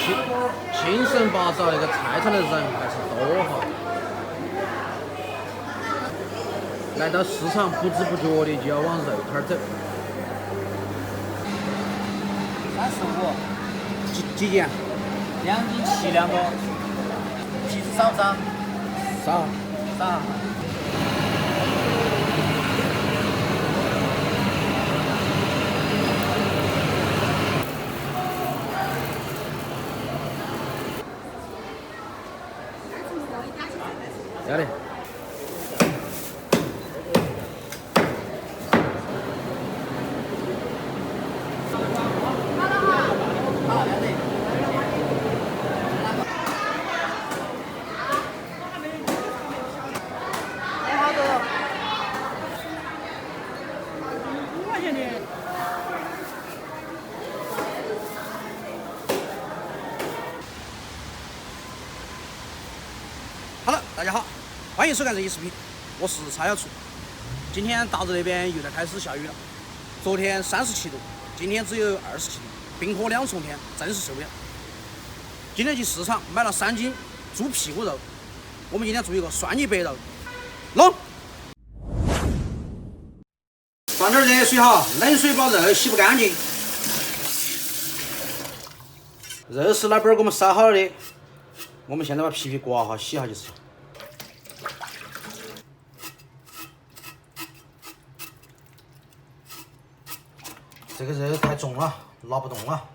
清清神八早那个菜场的人还是多哈。来到市场，不知不觉的就要往肉摊儿走。35，几斤？2斤7两个，鸡子少不少？少。少。要得。Hello， 大家好，欢迎收看这期视频，我是叉小厨。今天大热那边又在开始下雨了，昨天37度，今天只有27度，冰火两重天，真是受不了。今天去市场买了3斤猪屁股肉，我们今天做一个蒜泥白肉，弄。放点热水哈，冷水把肉洗不干净。肉是老板给我们烧好的，我们现在把皮刮哈，洗下就是。这个肉太重了，拿不动了。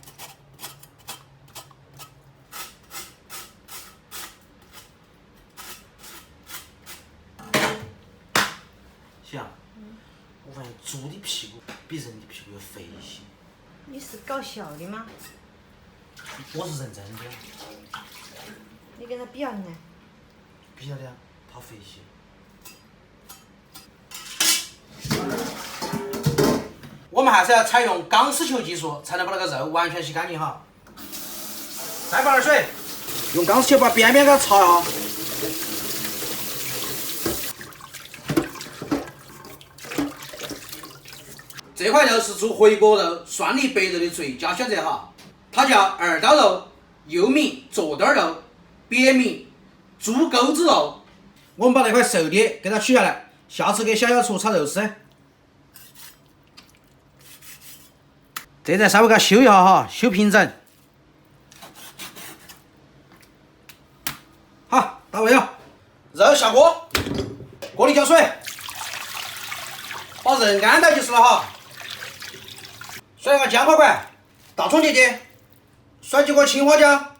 行，我发现猪的屁股比人的屁股要肥一些。你是搞笑的吗？我是认真的。你跟他比较呢？比较的呀，它肥些。我们还是要采用钢丝球技术，才能把那个肉完全洗干净哈。再放点水，用钢丝球把边边给它擦一下。这块肉是做回锅肉、蒜泥白肉的最佳选择哈，它叫二刀肉，又名坐墩肉，别名猪钩子肉。我们把那块瘦的给它取下来，下次给小厨炒肉丝。这再稍微给它修一下哈，修平整。好，到位了，肉下锅，锅里浇水，把肉按到就是了哈。甩个姜花管，大葱节节，甩几颗青花椒，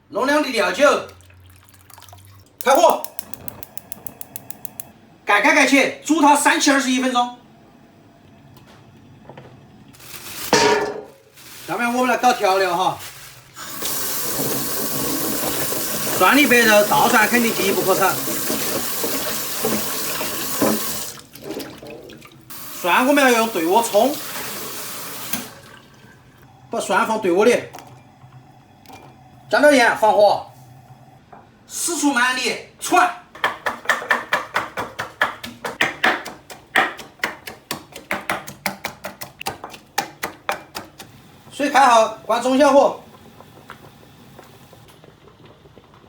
弄2滴料酒，开火，盖开盖起，煮它37-21分钟。下面我们来搞调料哈，蒜泥白肉，大蒜肯定必不可少，蒜我们要用对窝葱，把蒜放对窝里，加点盐防火，使出蛮力窜。水开后，关中小火。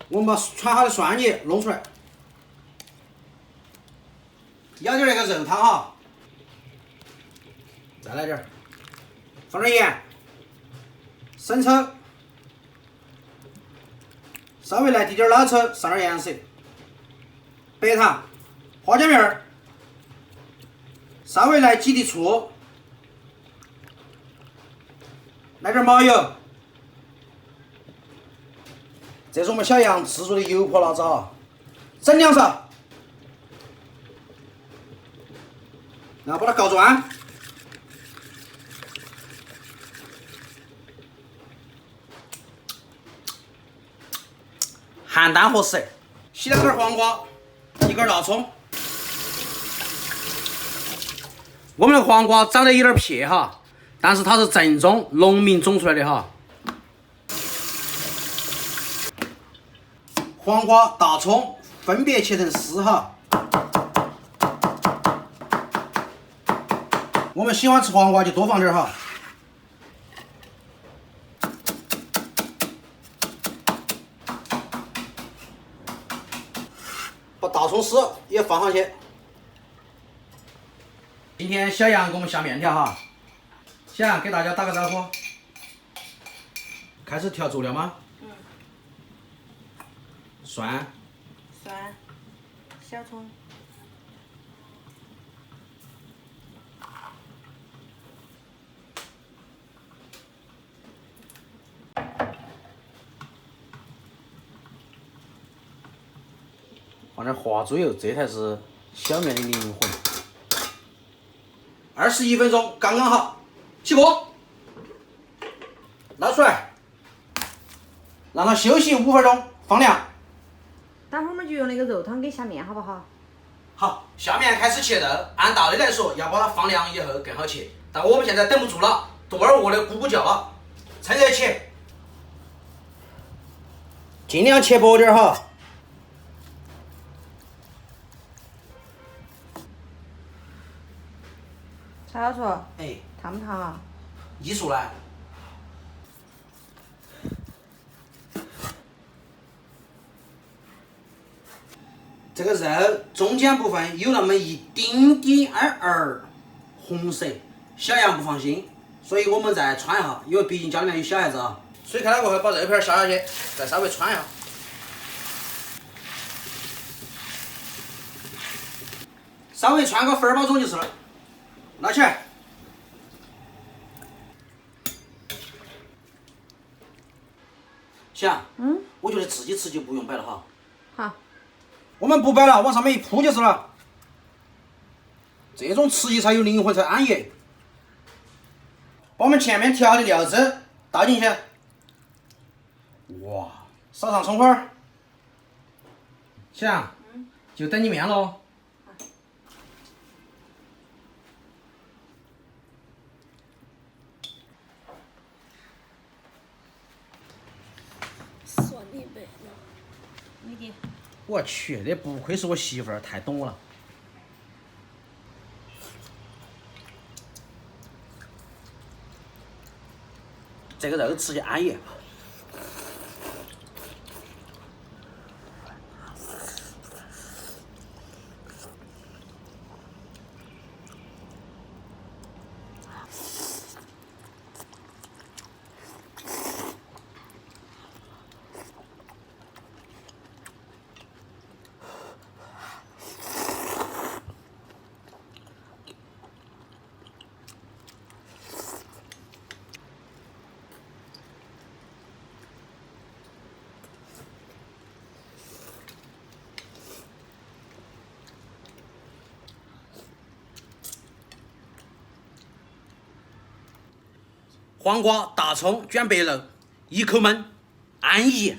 我们把传好的蒜泥弄出来，舀点那个肉汤哈，再来点，放点盐，生抽，稍微来滴点老抽，上点颜色，白糖，花椒面儿，稍微来几滴醋。来点麻油，这是我们小杨制作的油泼辣子哈，整2勺，然后把它告转，咸淡合适。洗2根黄瓜，1根大葱。我们的黄瓜长得有点撇哈。但是它是正宗农民种出来的哈，黄瓜、大葱分别切成丝哈。我们喜欢吃黄瓜就多放点哈。把大葱丝也放上去。今天小杨给我们下面条哈，小杨给大家打个招呼。开始调佐料吗？蒜、小葱。放点花猪油，这才是小面的灵魂。21分钟刚刚好，起锅，捞出来，让它休息5分钟，放凉。待会儿我们就用那个肉汤给下面，好不好？好，下面开始切肉。按道理来说，要把它放凉以后更好切，但我们现在等不住了，肚儿饿得咕咕叫了，趁热切，尽量切薄点哈。蔡老厨，哎，烫不烫啊？艺术呢？这个肉中间部分有那么一丁点红色，小杨不放心，所以我们再穿一下，因为毕竟家里面有小孩子啊。水开了过后，把肉片下下去，再稍微穿一下，稍微穿个分包钟就是了。拿起来。想，我觉得自己吃就不用摆了哈。好。我们不摆了，往上面一铺就是了。这种吃起才有灵魂，才安逸。把我们前面调的料汁倒进去。哇，撒上葱花儿。想，就等你面喽。我去，这不愧是我媳妇儿，太懂我了。这个肉吃起安逸。黄瓜、大葱卷白肉，一口闷，安逸。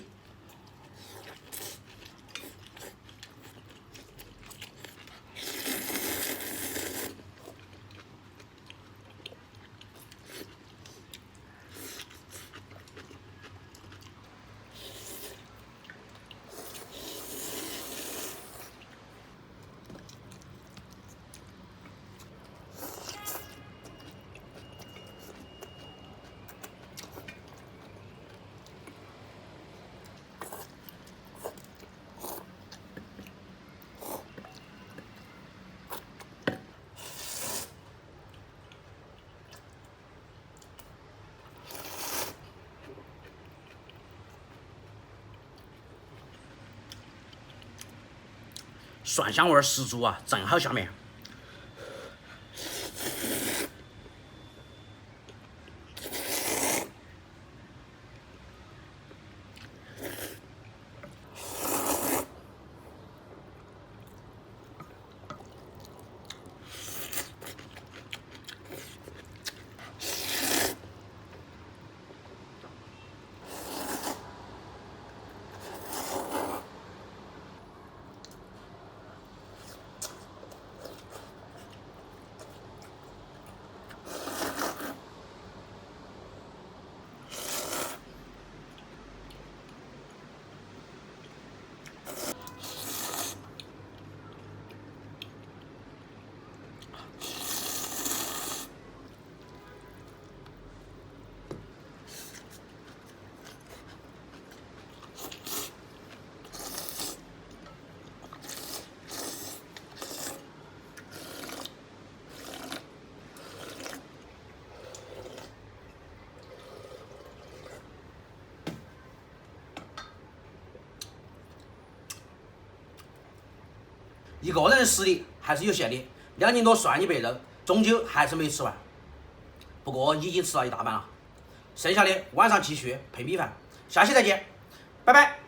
蒜香味十足啊，正好下面。一个人的实力还是有限的，2斤多涮一杯肉，终究还是没吃完。不过已经吃了一大半了，剩下的晚上继续配米饭。下期再见，拜拜。